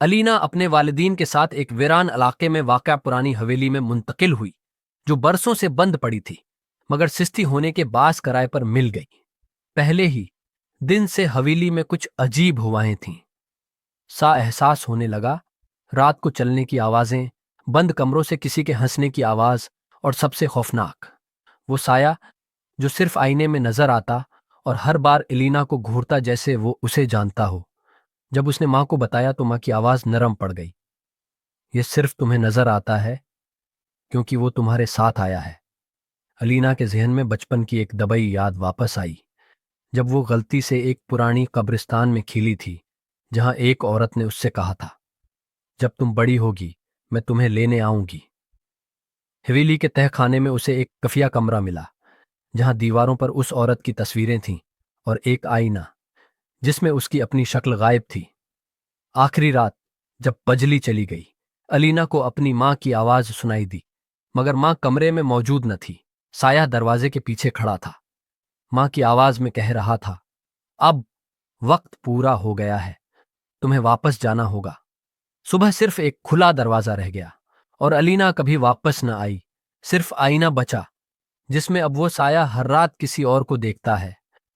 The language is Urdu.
الینا اپنے والدین کے ساتھ ایک ویران علاقے میں واقع پرانی حویلی میں منتقل ہوئی، جو برسوں سے بند پڑی تھی مگر سستی ہونے کے باعث کرائے پر مل گئی۔ پہلے ہی دن سے حویلی میں کچھ عجیب ہوائیں تھیں۔ سا احساس ہونے لگا، رات کو چلنے کی آوازیں، بند کمروں سے کسی کے ہنسنے کی آواز، اور سب سے خوفناک وہ سایہ جو صرف آئینے میں نظر آتا اور ہر بار الینا کو گھورتا جیسے وہ اسے جانتا ہو۔ جب اس نے ماں کو بتایا تو ماں کی آواز نرم پڑ گئی۔ یہ صرف تمہیں نظر آتا ہے کیونکہ وہ تمہارے ساتھ آیا ہے۔ الینا کے ذہن میں بچپن کی ایک دبئی یاد واپس آئی، جب وہ غلطی سے ایک پرانی قبرستان میں کھیلی تھی جہاں ایک عورت نے اس سے کہا تھا، جب تم بڑی ہوگی میں تمہیں لینے آؤں گی۔ حویلی کے تہہ خانے میں اسے ایک خفیہ کمرہ ملا جہاں دیواروں پر اس عورت کی تصویریں تھیں اور ایک آئینہ جس میں اس کی اپنی شکل غائب تھی۔ آخری رات جب بجلی چلی گئی، الینا کو اپنی ماں کی آواز سنائی دی، مگر ماں کمرے میں موجود نہ تھی۔ سایہ دروازے کے پیچھے کھڑا تھا، ماں کی آواز میں کہہ رہا تھا، اب وقت پورا ہو گیا ہے، تمہیں واپس جانا ہوگا۔ صبح صرف ایک کھلا دروازہ رہ گیا اور الینا کبھی واپس نہ آئی، صرف آئینہ بچا جس میں اب وہ سایہ ہر رات کسی اور کو دیکھتا ہے۔